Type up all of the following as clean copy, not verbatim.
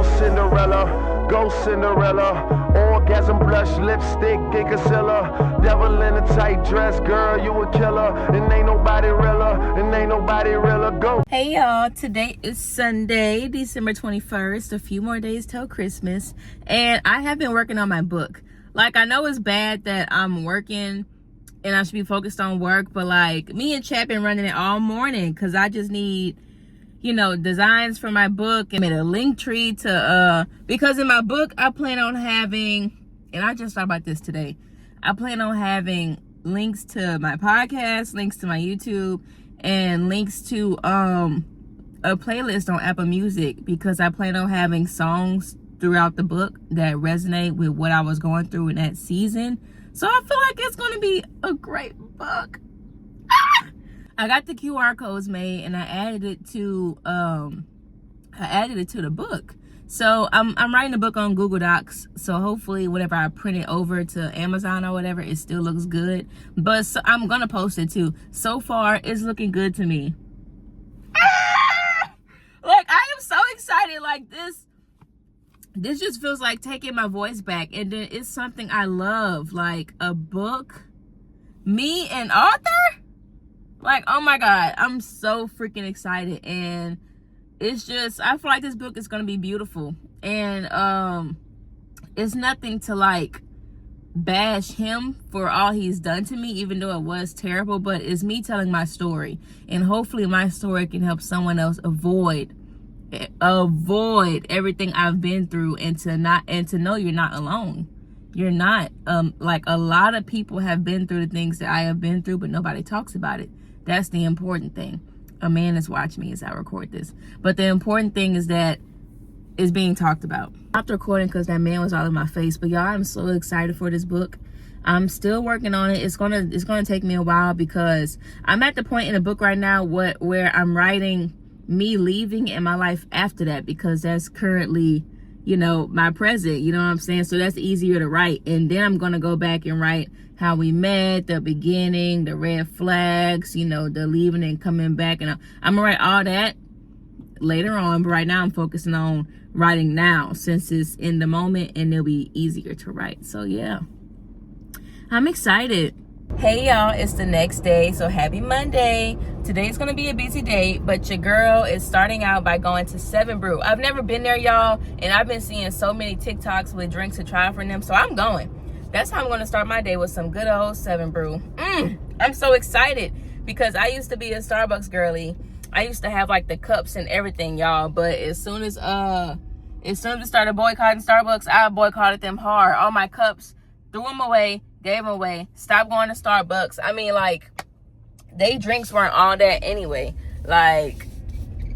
Go Cinderella, go Cinderella. Orgasm, blush, lipstick, and concealer. Devil in a tight dress, girl, you a killer. And ain't nobody realer, and ain't nobody realer. Go. Hey y'all, today is Sunday, December 21st. A few more days till Christmas. And I have been working on my book. Like, I know it's bad that I'm working and I should be focused on work, but like, me and Chad been running it all morning because I just need, you know, designs for my book and made a link tree to because in my book I plan on having, and I just thought about this today, I plan on having links to my podcast, links to my YouTube, and links to a playlist on Apple Music, because I plan on having songs throughout the book that resonate with what I was going through in that season. So I feel like it's going to be a great book. I got the QR codes made and I added it to the book. So I'm writing the book on Google Docs. So hopefully whenever I print it over to Amazon or whatever, it still looks good. But so, I'm gonna post it too. So far, it's looking good to me. Like, I am so excited. Like, this just feels like taking my voice back, and then it's something I love, like a book, me an author. Like, oh my God, I'm so freaking excited. And it's just, I feel like this book is going to be beautiful. And it's nothing to like bash him for all he's done to me, even though it was terrible, but it's me telling my story. And hopefully my story can help someone else avoid everything I've been through, and to know you're not alone. You're not. Like, a lot of people have been through the things that I have been through, but nobody talks about it. That's the important thing. A man is watching me as I record this, but the important thing is that it's being talked about. I stopped recording because that man was all in my face. But y'all, I'm so excited for this book. I'm still working on it. It's gonna take me a while, because I'm at the point in the book right now where I'm writing me leaving and my life after that, because that's currently, you know, my present, you know what I'm saying? So that's easier to write. And then I'm gonna go back and write how we met, the beginning, the red flags, you know, the leaving and coming back. And I'm gonna write all that later on, but right now I'm focusing on writing now, since it's in the moment and it'll be easier to write. So yeah, I'm excited. Hey y'all, it's the next day, so happy Monday. Today's gonna be a busy day, but your girl is starting out by going to 7 Brew. I've never been there, y'all, and I've been seeing so many TikToks with drinks to try from them, so I'm going. That's how I'm gonna start my day, with some good old 7 Brew. I'm so excited, because I used to be a Starbucks girly. I used to have like the cups and everything, y'all, but as soon as it started boycotting Starbucks, I boycotted them hard. All my cups, threw them away, gave them away, stopped going to Starbucks. I mean, like, they drinks weren't all that anyway. Like,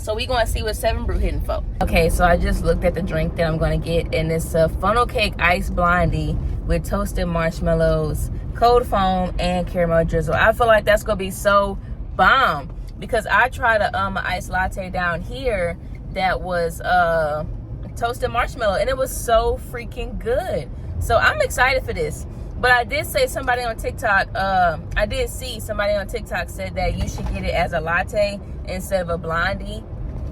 so we gonna see what 7 Brew hitting for. Okay, so I just looked at the drink that I'm gonna get, and it's a funnel cake ice blondie with toasted marshmallows, cold foam, and caramel drizzle. I feel like that's gonna be so bomb, because I tried a iced latte down here that was toasted marshmallow, and it was so freaking good. So I'm excited for this. But I did see somebody on TikTok said that you should get it as a latte instead of a blondie.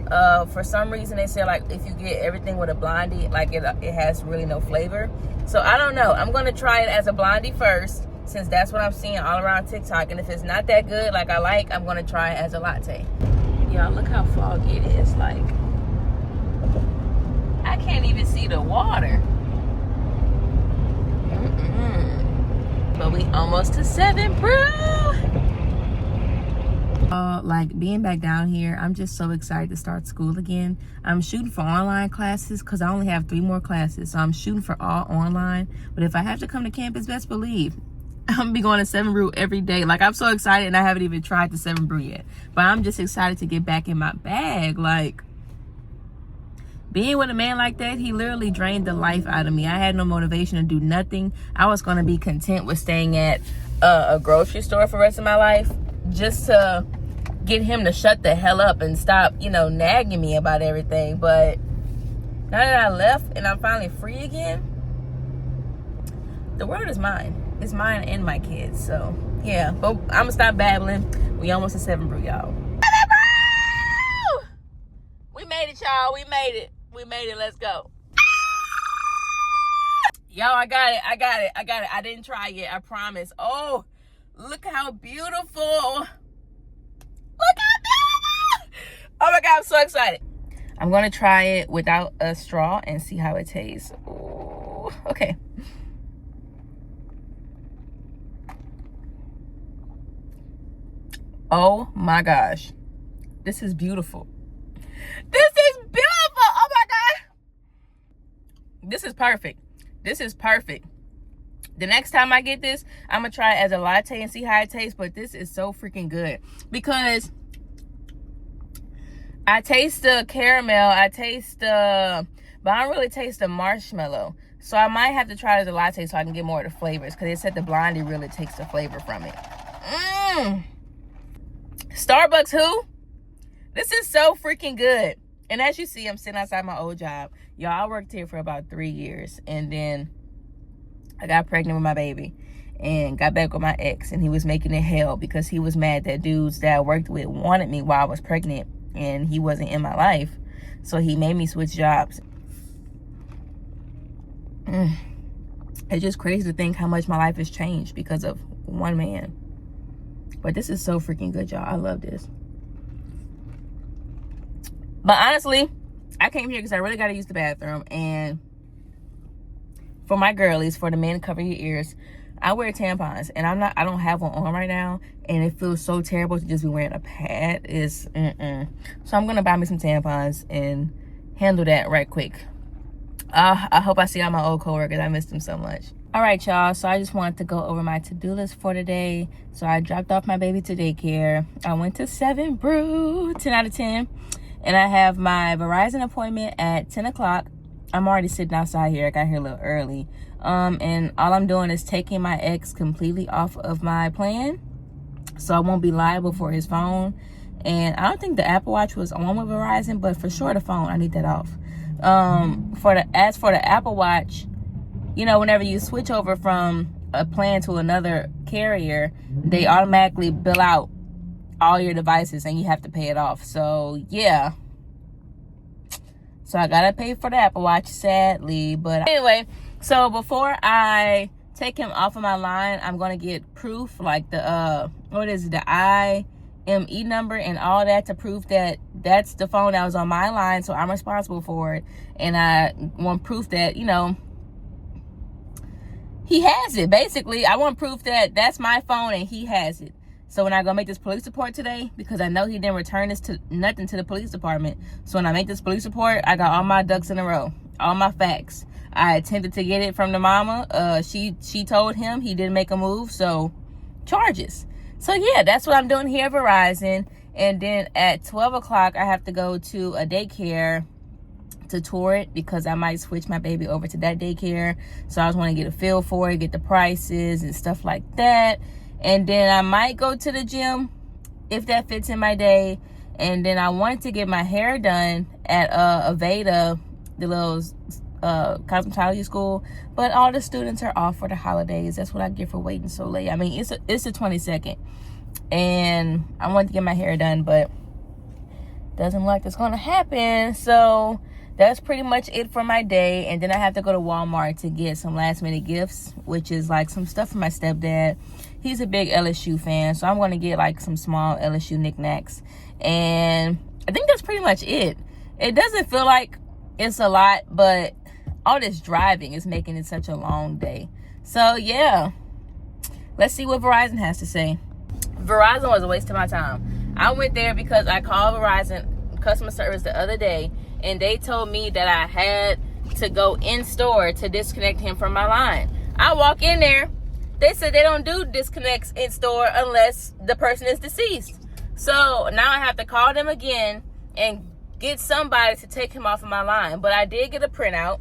For some reason, they said, like, if you get everything with a blondie, like, it has really no flavor. So I don't know. I'm going to try it as a blondie first, since that's what I'm seeing all around TikTok. And if it's not that good, like I like, I'm going to try it as a latte. Y'all, look how foggy it is. Like, I can't even see the water. But we almost to 7 Brew. Like, being back down here, I'm just so excited to start school again. I'm shooting for online classes, because I only have 3 more classes. So I'm shooting for all online. But if I have to come to campus, best believe I'm gonna be going to 7 Brew every day. Like, I'm so excited, and I haven't even tried the 7 Brew yet. But I'm just excited to get back in my bag. Like, being with a man like that, he literally drained the life out of me. I had no motivation to do nothing. I was going to be content with staying at a grocery store for the rest of my life, just to get him to shut the hell up and stop, you know, nagging me about everything. But now that I left and I'm finally free again, the world is mine. It's mine and my kids. So yeah, but I'm gonna stop babbling. We almost at 7 Brew, y'all. 7 Brew! We made it, y'all. We made it. We made it. Let's go. Yo, I got it. I didn't try yet. I promise. Oh, look how beautiful. Look how beautiful. Oh my God, I'm so excited. I'm going to try it without a straw and see how it tastes. Ooh, okay. Oh my gosh. This is beautiful. This is beautiful. Oh my God. This is perfect. This is perfect. The next time I get this, I'm going to try it as a latte and see how it tastes. But this is so freaking good. Because I taste the caramel. I taste the... But I don't really taste the marshmallow. So I might have to try it as a latte so I can get more of the flavors. Because they said the blondie really takes the flavor from it. Starbucks who? This is so freaking good. And as you see, I'm sitting outside my old job. Y'all, I worked here for about 3 years. And then I got pregnant with my baby. And got back with my ex. And he was making it hell because he was mad that dudes that I worked with wanted me while I was pregnant. And he wasn't in my life. So he made me switch jobs. It's just crazy to think how much my life has changed because of one man. But this is so freaking good, y'all. I love this. But honestly, I came here because I really got to use the bathroom. And for my girlies, for the men, cover your ears. I wear tampons. And I don't have one on right now. And it feels so terrible to just be wearing a pad. So I'm going to buy me some tampons and handle that right quick. I hope I see all my old coworkers. I missed them so much. All right, y'all. So I just wanted to go over my to-do list for today. So I dropped off my baby to daycare. I went to 7 Brew, 10 out of 10. And I have my Verizon appointment at 10 o'clock. I'm already sitting outside here. I got here a little early. And all I'm doing is taking my ex completely off of my plan. So I won't be liable for his phone. And I don't think the Apple Watch was on with Verizon, but for sure the phone, I need that off. As for the Apple Watch, you know, whenever you switch over from a plan to another carrier, they automatically bill out all your devices and you have to pay it off. So yeah, so I gotta pay for the Apple Watch, sadly. But anyway, so before I take him off of my line, I'm gonna get proof, like the the IME number and all that, to prove that that's the phone that was on my line, so I'm responsible for it. And I want proof that, you know, he has it. Basically, I want proof that that's my phone and he has it. So when I go make this police report today, because I know he didn't return this to nothing to the police department. So when I make this police report, I got all my ducks in a row, all my facts. I attempted to get it from the mama. She told him, he didn't make a move, so charges. So yeah, that's what I'm doing here at Verizon. And then at 12 o'clock, I have to go to a daycare to tour it because I might switch my baby over to that daycare. So I just want to get a feel for it, get the prices and stuff like that. And then I might go to the gym if that fits in my day. And then I want to get my hair done at Aveda, the little cosmetology school. But all the students are off for the holidays. That's what I get for waiting so late. I mean, it's the 22nd. And I want to get my hair done, but doesn't look like it's going to happen. So that's pretty much it for my day. And then I have to go to Walmart to get some last minute gifts, which is like some stuff for my stepdad. He's a big LSU fan, so I'm going to get like some small LSU knickknacks. And I think that's pretty much it. It doesn't feel like it's a lot, but all this driving is making it such a long day. So yeah, let's see what Verizon has to say. Verizon was a waste of my time. I went there because I called Verizon customer service the other day, and they told me that I had to go in store to disconnect him from my line. I walk in there, they said they don't do disconnects in store unless the person is deceased. So now I have to call them again and get somebody to take him off of my line. But I did get a printout.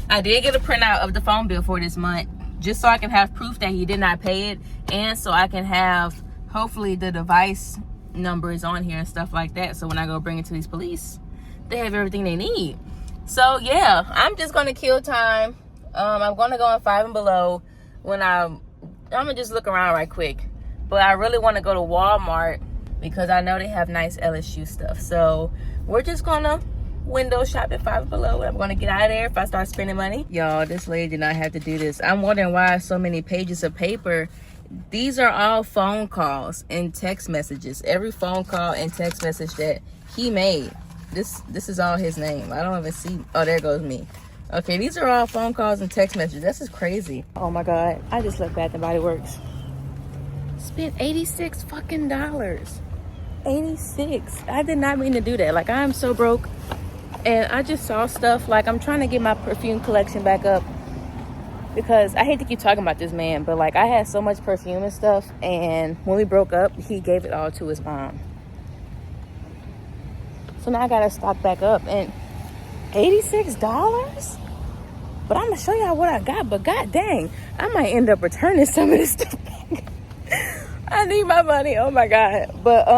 I did get a printout of the phone bill for this month, just so I can have proof that he did not pay it, and so I can have, hopefully, the device numbers on here and stuff like that. So when I go bring it to these police, they have everything they need. So yeah, I'm just gonna kill time. I'm gonna go on 5 and Below when I'm gonna just look around right quick. But I really want to go to Walmart because I know they have nice LSU stuff. So we're just gonna window shop at Five Below. I'm gonna get out of there if I start spending money. Y'all, this lady did not have to do this. I'm wondering why so many pages of paper. These are all phone calls and text messages. Every phone call and text message that he made. This is all his name. I don't even see. Oh, there goes me. Okay, these are all phone calls and text messages. This is crazy. Oh my God, I just left Bath and Body Works. Spent $86 fucking dollars. 86. I did not mean to do that. Like, I am so broke. And I just saw stuff. Like, I'm trying to get my perfume collection back up. Because I hate to keep talking about this man, but like, I had so much perfume and stuff. And when we broke up, he gave it all to his mom. So now I gotta stock back up. And $86? But I'm gonna show y'all what I got. But god dang, I might end up returning some of this stuff back. I need my money. Oh my God. But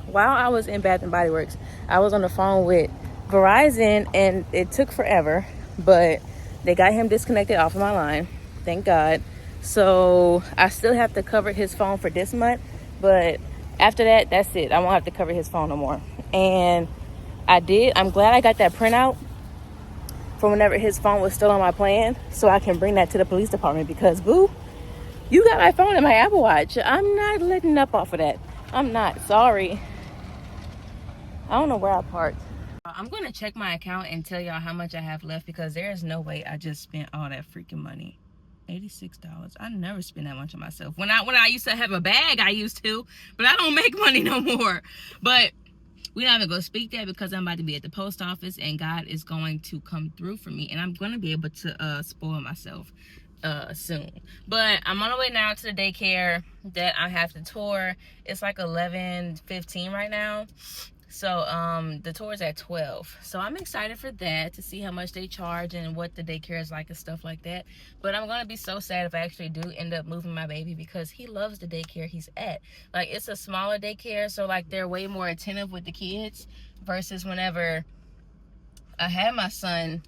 while I was in Bath and Body Works, I was on the phone with Verizon, and it took forever, but they got him disconnected off of my line. Thank God. So I still have to cover his phone for this month, but after that, that's it. I won't have to cover his phone no more. And I did. I'm glad I got that printout from whenever his phone was still on my plan, so I can bring that to the police department, because boo, you got my phone and my Apple Watch. I'm not letting up off of that. I'm not. Sorry. I don't know where I parked. I'm going to check my account and tell y'all how much I have left, because there is no way I just spent all that freaking money. $86. I never spend that much on myself. When I used to have a bag, I used to, but I don't make money no more. But we're not even going to speak that, because I'm about to be at the post office and God is going to come through for me, and I'm going to be able to spoil myself soon. But I'm on the way now to the daycare that I have to tour. It's like 11:15 right now. So the tour is at 12. So I'm excited for that, to see how much they charge and what the daycare is like and stuff like that. But I'm gonna be so sad if I actually do end up moving my baby, because he loves the daycare he's at. Like, it's a smaller daycare, so like they're way more attentive with the kids versus whenever I had my son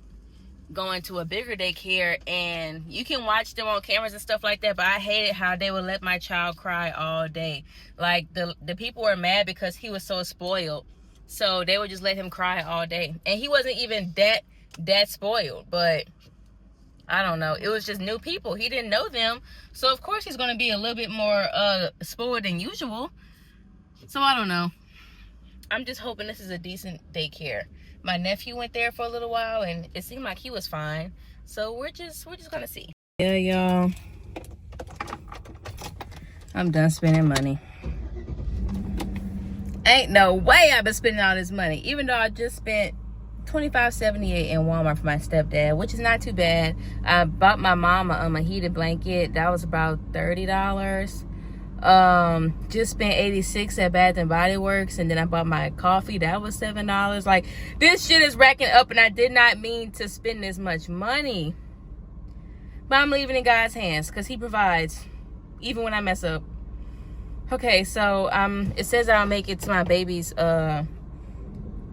going to a bigger daycare, and you can watch them on cameras and stuff like that, but I hated how they would let my child cry all day. Like, the people were mad because he was so spoiled, so they would just let him cry all day, and he wasn't even that spoiled. But I don't know, it was just new people, he didn't know them, so of course he's going to be a little bit more spoiled than usual. So I don't know, I'm just hoping this is a decent daycare. My nephew went there for a little while, and it seemed like he was fine. So we're just gonna see. Yeah, y'all, I'm done spending money. Ain't no way I've been spending all this money, even though I just spent $25.78 in Walmart for my stepdad, which is not too bad. I bought my mom a heated blanket. That was about $30. Just spent $86 at Bath and Body Works, and then I bought my coffee. That was $7. Like, this shit is racking up, and I did not mean to spend this much money, but I'm leaving it in God's hands, because he provides even when I mess up. Okay, so it says I'll make it to my baby's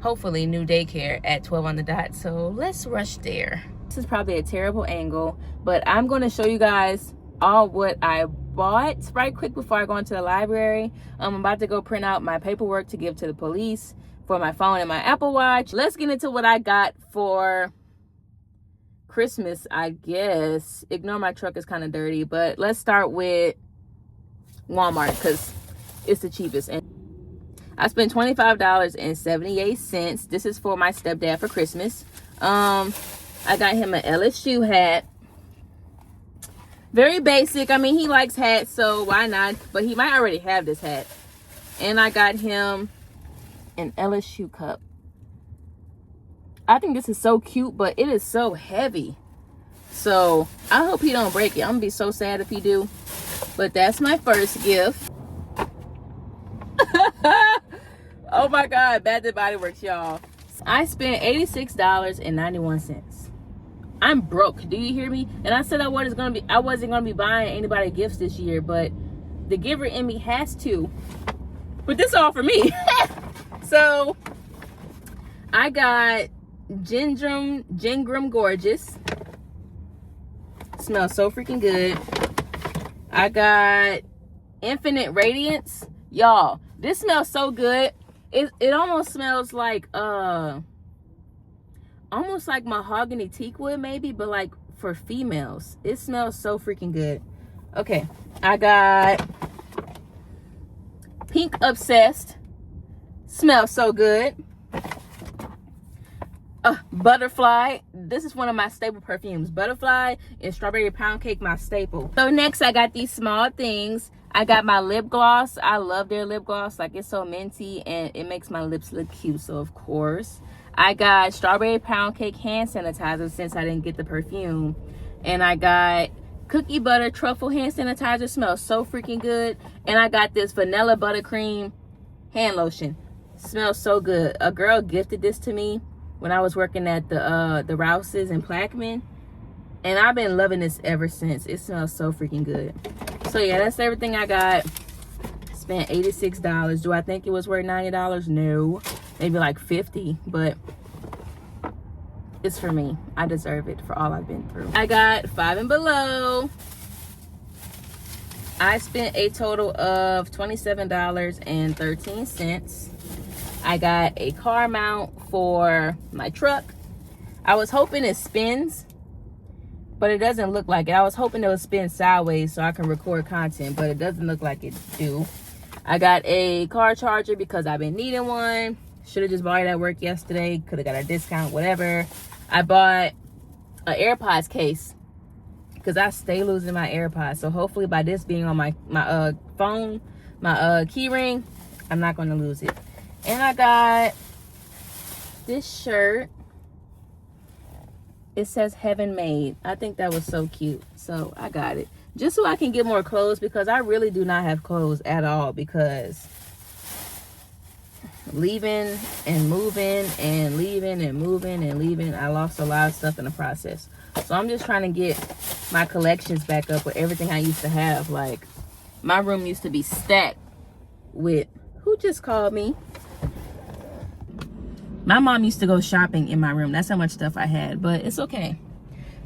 hopefully new daycare at 12 on the dot, so let's rush there. This is probably a terrible angle, but I'm going to show you guys all what I bought right quick before I go into the library. I'm about to go print out my paperwork to give to the police for my phone and my Apple Watch. Let's get into what I got for Christmas, I guess. Ignore my truck is kind of dirty, but let's start with Walmart, because it's the cheapest. And I spent $25.78. This is for my stepdad for Christmas. I got him an LSU hat. Very basic. I mean, he likes hats, so why not? But he might already have this hat. And I got him an LSU cup. I think this is so cute, but it is so heavy. So I hope he don't break it. I'm gonna be so sad if he do. But that's my first gift. Oh my God, Bath and Body Works, y'all. I spent $86.91. I'm broke. Do you hear me? And I said I wasn't gonna be buying anybody gifts this year, but the giver in me has to. But this is all for me. So I got Gingham Gorgeous. Smells so freaking good. I got Infinite Radiance. Y'all, this smells so good. It almost smells like almost like mahogany teak wood maybe, but like for females. It smells so freaking good. Okay, I got Pink Obsessed. Smells so good. Butterfly. This is one of my staple perfumes. Butterfly and Strawberry Pound Cake, my staple. So next I got these small things. I got my lip gloss. I love their lip gloss. Like, it's so minty and it makes my lips look cute. So of course I got Strawberry Pound Cake hand sanitizer since I didn't get the perfume. And I got Cookie Butter Truffle hand sanitizer. Smells so freaking good. And I got this Vanilla Buttercream hand lotion. Smells so good. A girl gifted this to me when I was working at the Rouse's in Plaquemine, and I've been loving this ever since. It smells so freaking good. So yeah, that's everything I got. Spent $86. Do I think it was worth $90? No, maybe like $50, but it's for me. I deserve it for all I've been through. I got Five and Below. I spent a total of $27.13. I got a car mount for my truck. I was hoping it spins, but it doesn't look like it. I was hoping it would spin sideways so I can record content, but it doesn't look like it do. I got a car charger because I've been needing one. Should have just bought it at work yesterday. Could have got a discount, whatever. I bought an AirPods case because I stay losing my AirPods. So hopefully by this being on my phone, my key ring, I'm not going to lose it. And I got this shirt. It says Heaven Made. I think that was so cute. So I got it. Just so I can get more clothes, because I really do not have clothes at all, because leaving and moving and leaving and moving and leaving, I lost a lot of stuff in the process. So I'm just trying to get my collections back up with everything I used to have. Like, my room used to be stacked with, who just called me? My mom used to go shopping in my room. That's how much stuff I had, but it's okay.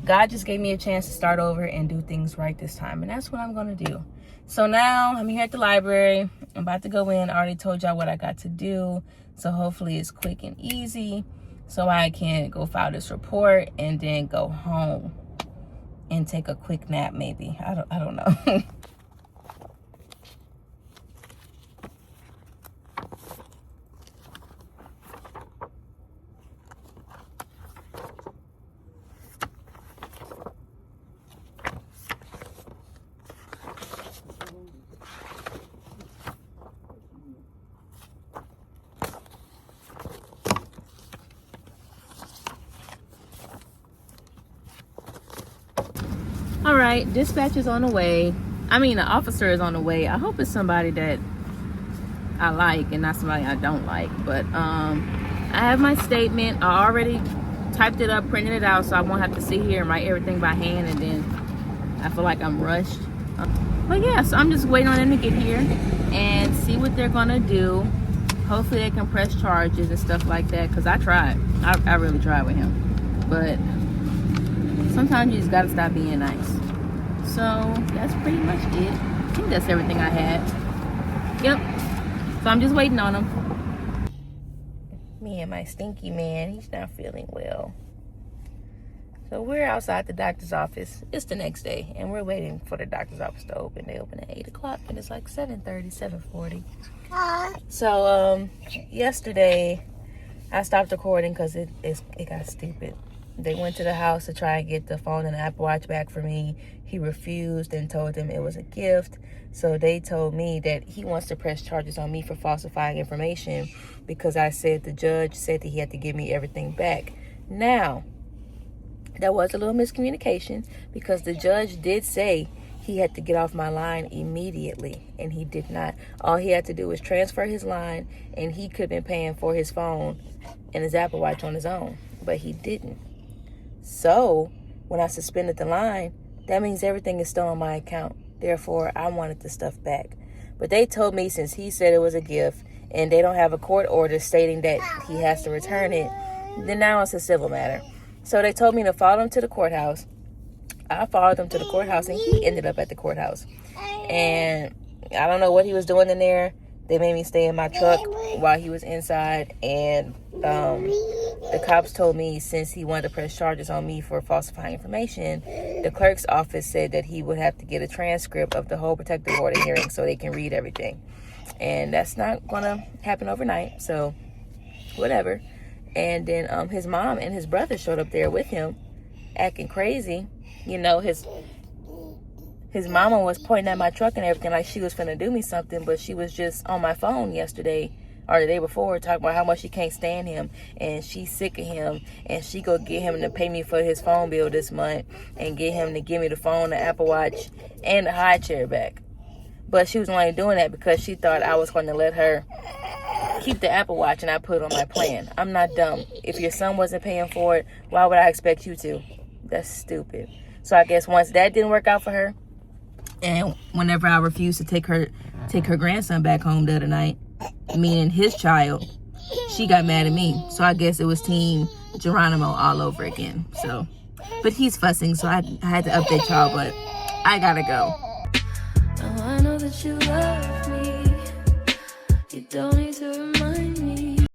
God just gave me a chance to start over and do things right this time, and that's what I'm gonna do. So now I'm here at the library. I'm about to go in. I already told y'all what I got to do, so hopefully it's quick and easy so I can go file this report and then go home and take a quick nap maybe. I don't know. All right, dispatch is on the way. I mean, the officer is on the way. I hope it's somebody that I like and not somebody I don't like. But I have my statement. I already typed it up, printed it out, so I won't have to sit here and write everything by hand, and then I feel like I'm rushed. But yeah, so I'm just waiting on them to get here and see what they're gonna do. Hopefully they can press charges and stuff like that, because I tried. I really tried with him. But sometimes you just gotta stop being nice. So that's pretty much it. I think that's everything I had. Yep. So I'm just waiting on him. Me and my stinky man, he's not feeling well. So we're outside the doctor's office. It's the next day, and we're waiting for the doctor's office to open. They open at 8 o'clock, and it's like 7:30, 7:40. So yesterday I stopped recording because it got stupid. They went to the house to try and get the phone and the Apple Watch back for me. He refused and told them it was a gift. So they told me that he wants to press charges on me for falsifying information because I said the judge said that he had to give me everything back. Now, there was a little miscommunication because the judge did say he had to get off my line immediately, and he did not. All he had to do was transfer his line, and he could have been paying for his phone and his Apple Watch on his own, but he didn't. So when I suspended the line, that means everything is still on my account. Therefore, I wanted the stuff back. But they told me since he said it was a gift and they don't have a court order stating that he has to return it, then now it's a civil matter. So they told me to follow him to the courthouse. I followed him to the courthouse, and he ended up at the courthouse. And I don't know what he was doing in there. They made me stay in my truck while he was inside, and the cops told me since he wanted to press charges on me for falsifying information, the clerk's office said that he would have to get a transcript of the whole protective order hearing so they can read everything. And that's not going to happen overnight, so whatever. And then his mom and his brother showed up there with him, acting crazy. You know, his mama was pointing at my truck and everything like she was finna do me something, but she was just on my phone yesterday or the day before talking about how much she can't stand him and she's sick of him, and she go get him to pay me for his phone bill this month and get him to give me the phone, the Apple Watch, and the high chair back. But she was only doing that because she thought I was going to let her keep the Apple Watch and I put it on my plan. I'm not dumb. If your son wasn't paying for it, why would I expect you to? That's stupid. So I guess once that didn't work out for her, and whenever I refused to take her grandson back home the other night, meaning his child, she got mad at me. So I guess it was Team Geronimo all over again. So, but he's fussing, so I had to update y'all, but I gotta go. Oh, I know that you love me.